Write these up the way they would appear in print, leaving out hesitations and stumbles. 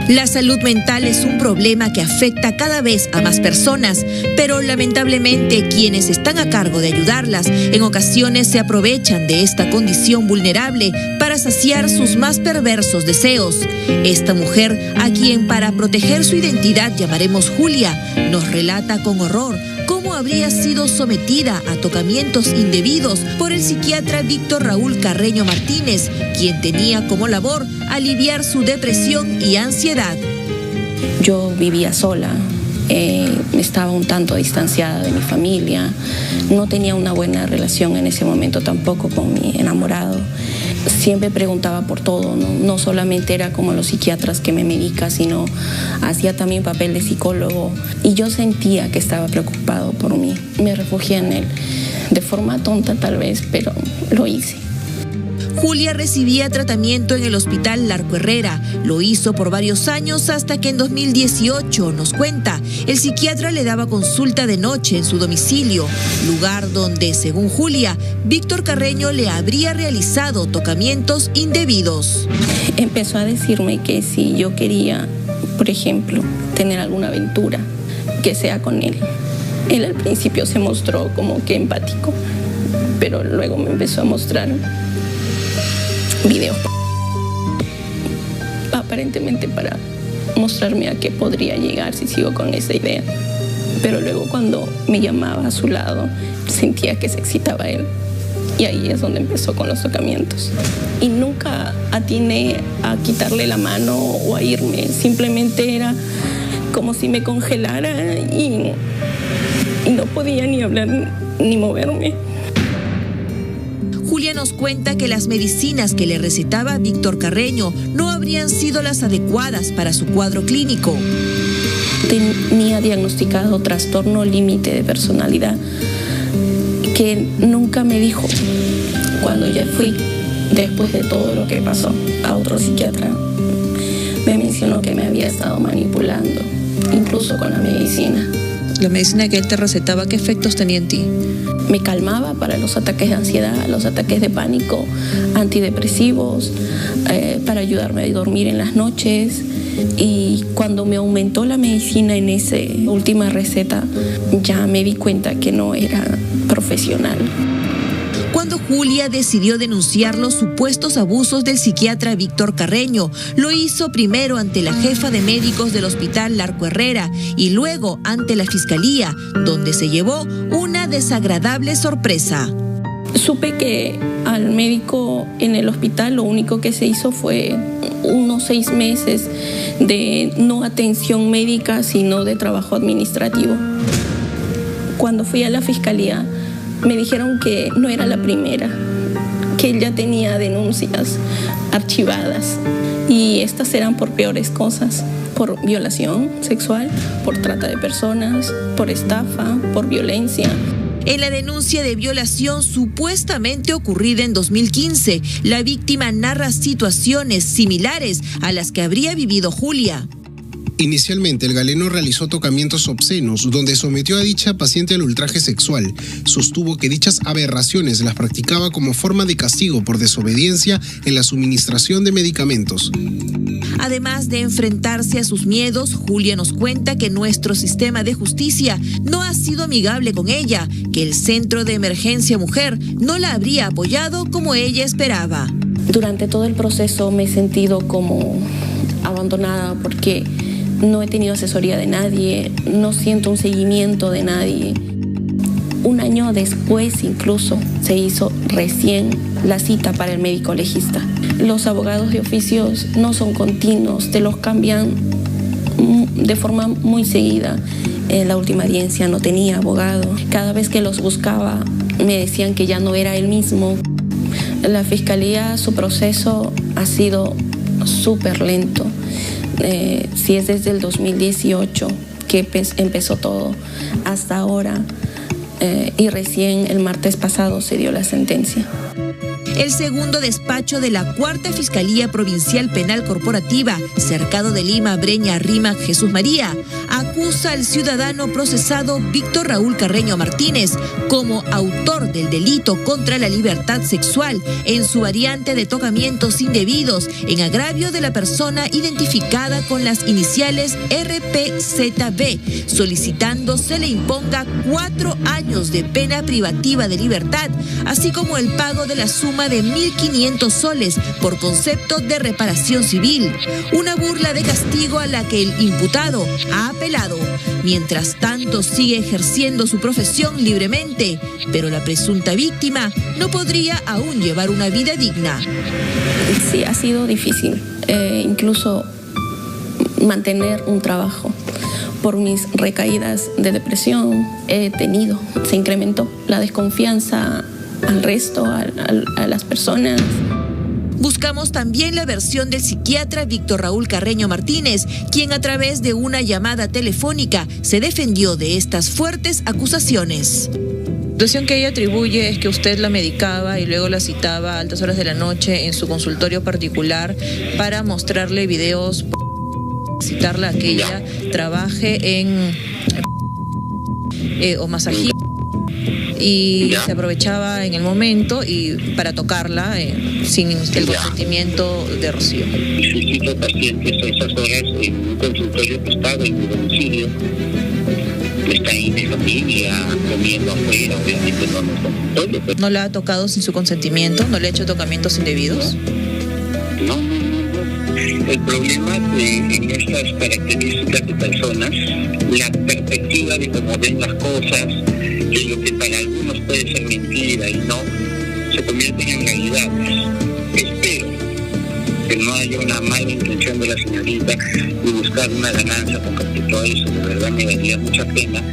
La salud mental es un problema que afecta cada vez a más personas, pero lamentablemente quienes están a cargo de ayudarlas en ocasiones se aprovechan de esta condición vulnerable para saciar sus más perversos deseos. Esta mujer, a quien para proteger su identidad llamaremos Julia, nos relata con horror cómo habría sido sometida a tocamientos indebidos por el psiquiatra Víctor Raúl Carreño Martínez, quien tenía como labor aliviar su depresión y ansiedad. Yo vivía sola, estaba un tanto distanciada de mi familia, no tenía una buena relación en ese momento tampoco con mi enamorado. Siempre preguntaba por todo, no solamente era como los psiquiatras que me medican, sino hacía también papel de psicólogo. Y yo sentía que estaba preocupado por mí. Me refugié en él, de forma tonta tal vez, pero lo hice. Julia recibía tratamiento en el Hospital Larco Herrera. Lo hizo por varios años hasta que en 2018, nos cuenta, el psiquiatra le daba consulta de noche en su domicilio, lugar donde, según Julia, Víctor Carreño le habría realizado tocamientos indebidos. Empezó a decirme que si yo quería, por ejemplo, tener alguna aventura, que sea con él. Él al principio se mostró como que empático, pero luego me empezó a mostrar videos, aparentemente para mostrarme a qué podría llegar si sigo con esa idea. Pero luego cuando me llamaba a su lado, sentía que se excitaba él. Y ahí es donde empezó con los tocamientos. Y nunca atiné a quitarle la mano o a irme. Simplemente era como si me congelara y no podía ni hablar ni moverme. Julia nos cuenta que las medicinas que le recetaba Víctor Carreño no habrían sido las adecuadas para su cuadro clínico. Tenía diagnosticado trastorno límite de personalidad, que nunca me dijo. Cuando ya fui, después de todo lo que pasó, a otro psiquiatra, me mencionó que me había estado manipulando, incluso con la medicina. La medicina que él te recetaba, ¿qué efectos tenía en ti? Me calmaba para los ataques de ansiedad, los ataques de pánico, antidepresivos, para ayudarme a dormir en las noches. Y cuando me aumentó la medicina en esa última receta, ya me di cuenta que no era profesional. Cuando Julia decidió denunciar los supuestos abusos del psiquiatra Víctor Carreño, lo hizo primero ante la jefa de médicos del Hospital Larco Herrera y luego ante la Fiscalía, donde se llevó una desagradable sorpresa. Supe que al médico en el hospital lo único que se hizo fue unos 6 meses de no atención médica, sino de trabajo administrativo. Cuando fui a la Fiscalía, me dijeron que no era la primera, que él ya tenía denuncias archivadas y estas eran por peores cosas, por violación sexual, por trata de personas, por estafa, por violencia. En la denuncia de violación supuestamente ocurrida en 2015, la víctima narra situaciones similares a las que habría vivido Julia. Inicialmente, el galeno realizó tocamientos obscenos, donde sometió a dicha paciente al ultraje sexual. Sostuvo que dichas aberraciones las practicaba como forma de castigo por desobediencia en la suministración de medicamentos. Además de enfrentarse a sus miedos, Julia nos cuenta que nuestro sistema de justicia no ha sido amigable con ella, que el Centro de Emergencia Mujer no la habría apoyado como ella esperaba. Durante todo el proceso me he sentido como abandonada porque no he tenido asesoría de nadie, no siento un seguimiento de nadie. Un año después incluso se hizo recién la cita para el médico legista. Los abogados de oficios no son continuos, te los cambian de forma muy seguida. En la última audiencia no tenía abogado. Cada vez que los buscaba me decían que ya no era el mismo. La Fiscalía, su proceso ha sido súper lento. Si es desde el 2018 que empezó todo hasta ahora, y recién el martes pasado se dio la sentencia. El segundo despacho de la Cuarta Fiscalía Provincial Penal Corporativa, Cercado de Lima, Breña, Rímac, Jesús María, acusa al ciudadano procesado Víctor Raúl Carreño Martínez como autor del delito contra la libertad sexual en su variante de tocamientos indebidos en agravio de la persona identificada con las iniciales RPZB, solicitando se le imponga 4 años de pena privativa de libertad, así como el pago de la suma de 1.500 soles por concepto de reparación civil, una burla de castigo a la que el imputado ha apelado. Mientras tanto, sigue ejerciendo su profesión libremente, pero la presunta víctima no podría aún llevar una vida digna. Sí, ha sido difícil, incluso mantener un trabajo. Por mis recaídas de depresión se incrementó la desconfianza al resto, a las personas. Buscamos también la versión del psiquiatra Víctor Raúl Carreño Martínez, quien a través de una llamada telefónica se defendió de estas fuertes acusaciones. La situación que ella atribuye es que usted la medicaba y luego la citaba a altas horas de la noche en su consultorio particular para mostrarle videos, citarla a que ella trabaje en o masajista, y se aprovechaba en el momento y para tocarla sin el consentimiento de Rocío. Visito pacientes a esas horas en un consultorio que estaba en mi domicilio. Está ahí mi familia comiendo afuera, obviamente no en el consultorio. Pero... ¿No la ha tocado sin su consentimiento? ¿No le ha hecho tocamientos indebidos? No. El problema en estas características de personas, la perspectiva de cómo ven las cosas, de lo que para algunos puede ser mentira y no, se convierten en realidades. Espero que no haya una mala intención de la señorita de buscar una ganancia con respecto a eso, de verdad me daría mucha pena.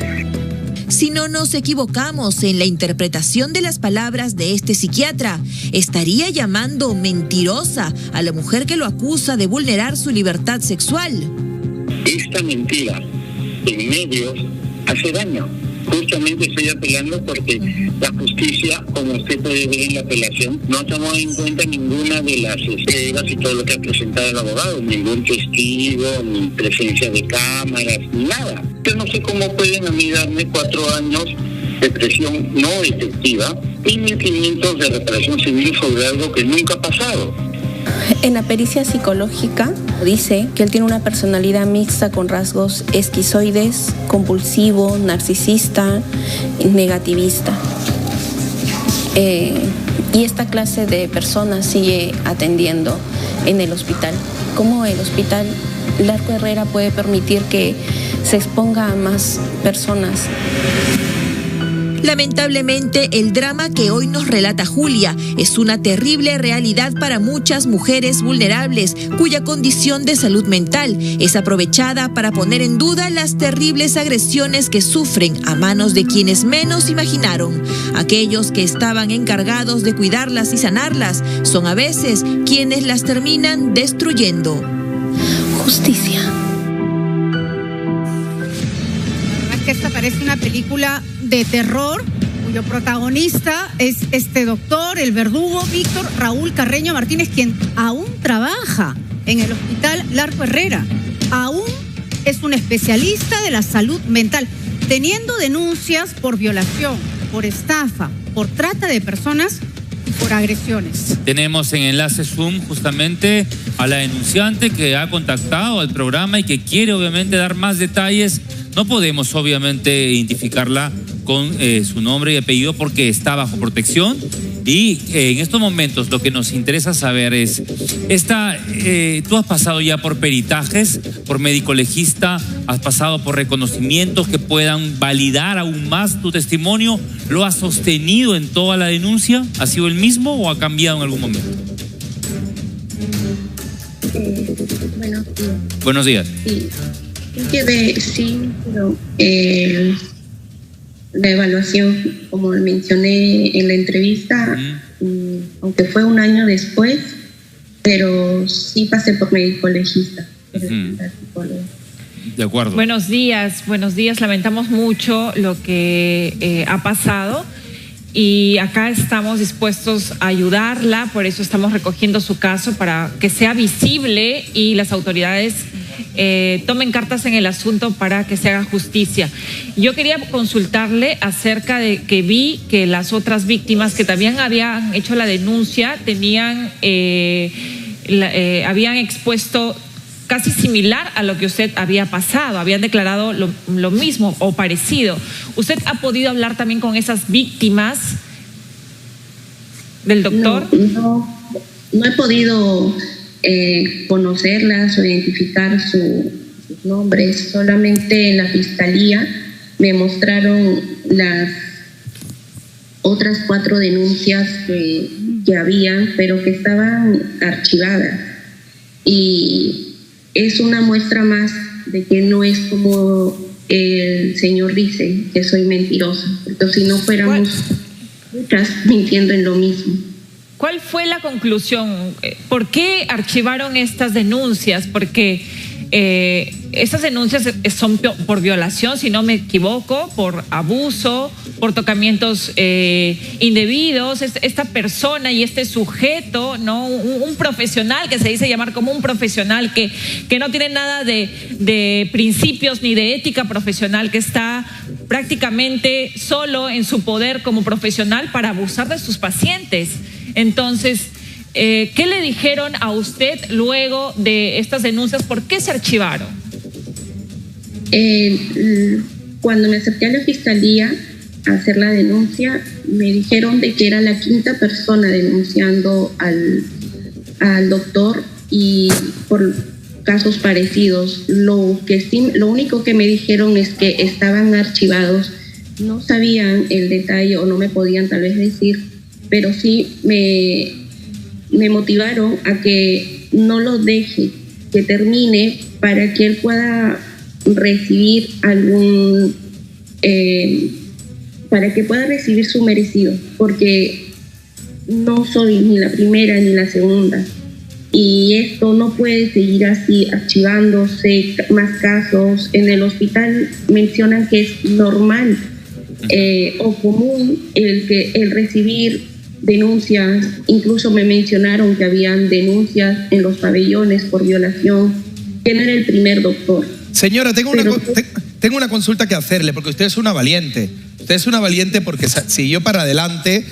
Si no nos equivocamos en la interpretación de las palabras de este psiquiatra, estaría llamando mentirosa a la mujer que lo acusa de vulnerar su libertad sexual. Esta mentira en medios hace daño. Justamente estoy apelando porque la justicia, como usted puede ver en la apelación, no ha tomado en cuenta ninguna de las pruebas y todo lo que ha presentado el abogado, ningún testigo, ni presencia de cámaras, ni nada. Yo no sé cómo pueden a mí darme 4 años de prisión no efectiva y 1.500 de reparación civil sobre algo que nunca ha pasado. En la pericia psicológica dice que él tiene una personalidad mixta con rasgos esquizoides, compulsivo, narcisista, negativista. Y esta clase de personas sigue atendiendo en el hospital. ¿Cómo el hospital Larco Herrera puede permitir que se exponga a más personas? Lamentablemente, el drama que hoy nos relata Julia es una terrible realidad para muchas mujeres vulnerables cuya condición de salud mental es aprovechada para poner en duda las terribles agresiones que sufren a manos de quienes menos imaginaron. Aquellos que estaban encargados de cuidarlas y sanarlas son a veces quienes las terminan destruyendo. Justicia. Es que esta parece una película de terror cuyo protagonista es este doctor, el verdugo Víctor Raúl Carreño Martínez, quien aún trabaja en el hospital Larco Herrera. Aún es un especialista de la salud mental, teniendo denuncias por violación, por estafa, por trata de personas y por agresiones. Tenemos en enlace Zoom justamente a la denunciante que ha contactado al programa y que quiere obviamente dar más detalles. No podemos obviamente identificarla con su nombre y apellido porque está bajo protección y en estos momentos lo que nos interesa saber es, tú has pasado ya por peritajes, por médico legista, has pasado por reconocimientos que puedan validar aún más tu testimonio, ¿lo has sostenido en toda la denuncia? ¿Ha sido el mismo o ha cambiado en algún momento? Bueno, sí. Buenos días. Sí. Sí, pero la evaluación, como mencioné en la entrevista, aunque fue un año después, pero sí pasé por médico legista. De acuerdo. Buenos días. Lamentamos mucho lo que ha pasado. y acá estamos dispuestos a ayudarla, por eso estamos recogiendo su caso para que sea visible y las autoridades tomen cartas en el asunto para que se haga justicia. Yo quería consultarle acerca de que vi que las otras víctimas que también habían hecho la denuncia tenían, habían expuesto casi similar a lo que usted había pasado, habían declarado lo mismo o parecido. ¿Usted ha podido hablar también con esas víctimas del doctor? No he podido conocerlas o identificar sus nombres. Solamente en la fiscalía me mostraron las otras 4 denuncias que habían, pero que estaban archivadas. Y es una muestra más de que no es como el señor dice, que soy mentirosa, porque si no fuéramos muchas mintiendo en lo mismo. ¿Cuál fue la conclusión? ¿Por qué archivaron estas denuncias? Porque estas denuncias son por violación, si no me equivoco, por abuso, por tocamientos indebidos. Esta persona y este sujeto, ¿no? Un profesional que se dice llamar como un profesional que no tiene nada de principios ni de ética profesional, que está prácticamente solo en su poder como profesional para abusar de sus pacientes. Entonces, ¿qué le dijeron a usted luego de estas denuncias? ¿Por qué se archivaron? Cuando me acerqué a la fiscalía a hacer la denuncia, me dijeron de que era la 5ª persona denunciando al doctor y por casos parecidos. Lo único que me dijeron es que estaban archivados. No sabían el detalle o no me podían tal vez decir, pero sí me motivaron a que no lo deje, que termine para que él pueda recibir para que pueda recibir su merecido, porque no soy ni la primera ni la segunda y esto no puede seguir así archivándose más casos. En el hospital mencionan que es normal o común el recibir denuncias. Incluso me mencionaron que habían denuncias en los pabellones por violación, que no era el primer doctor. Señora, tengo una consulta que hacerle, porque usted es una valiente. Usted es una valiente porque siguió para adelante,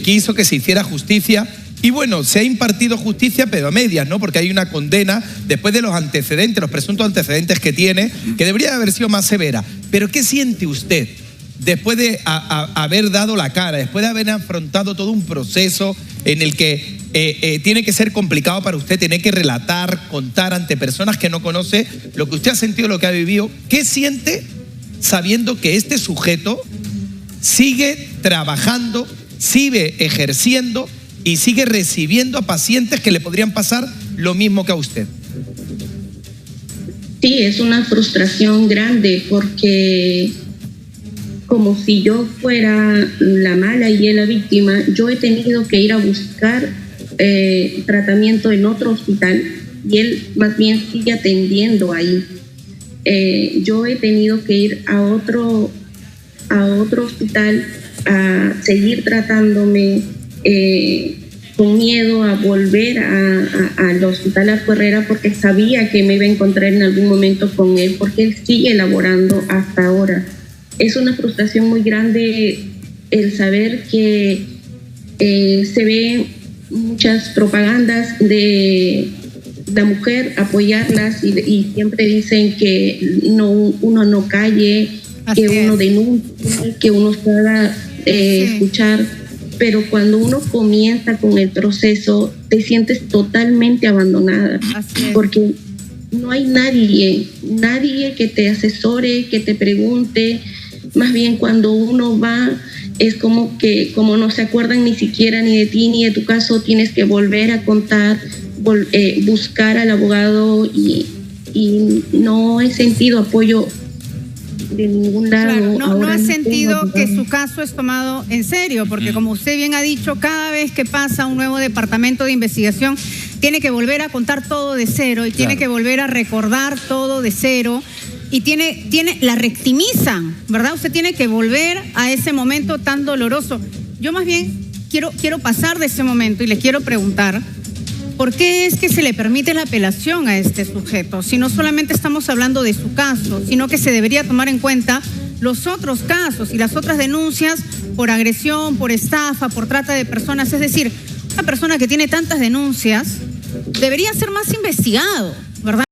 quiso que se hiciera justicia. Y bueno, se ha impartido justicia, pero a medias, ¿no? Porque hay una condena después de los antecedentes, los presuntos antecedentes que tiene, que debería haber sido más severa. Pero ¿qué siente usted después de haber dado la cara, después de haber afrontado todo un proceso en el que tiene que ser complicado para usted, tiene que relatar, contar ante personas que no conoce lo que usted ha sentido, lo que ha vivido? ¿Qué siente sabiendo que este sujeto sigue trabajando, sigue ejerciendo y sigue recibiendo a pacientes que le podrían pasar lo mismo que a usted? Sí, es una frustración grande porque como si yo fuera la mala y él la víctima, yo he tenido que ir a buscar tratamiento en otro hospital y él más bien sigue atendiendo ahí. Yo he tenido que ir a otro hospital a seguir tratándome con miedo a volver al hospital Arco Herrera porque sabía que me iba a encontrar en algún momento con él, porque él sigue laborando hasta ahora. Es una frustración muy grande el saber que se ven muchas propagandas de la mujer, apoyarlas y siempre dicen que uno no calle, que uno denuncie, que uno pueda escuchar, pero cuando uno comienza con el proceso te sientes totalmente abandonada porque no hay nadie que te asesore, que te pregunte. Más bien cuando uno va es como que como no se acuerdan ni siquiera ni de ti ni de tu caso, tienes que volver a contar, buscar al abogado y no he sentido apoyo de ningún lado. Claro, no ha sentido que su caso es tomado en serio, porque como usted bien ha dicho, cada vez que pasa un nuevo departamento de investigación tiene que volver a contar todo de cero y tiene que volver a recordar todo de cero. Y la rectimizan, ¿verdad? Usted tiene que volver a ese momento tan doloroso. yo más bien quiero pasar de ese momento y le quiero preguntar, ¿por qué es que se le permite la apelación a este sujeto? Si no solamente estamos hablando de su caso, sino que se debería tomar en cuenta los otros casos y las otras denuncias por agresión, por estafa, por trata de personas. Es decir, una persona que tiene tantas denuncias debería ser más investigado, ¿verdad?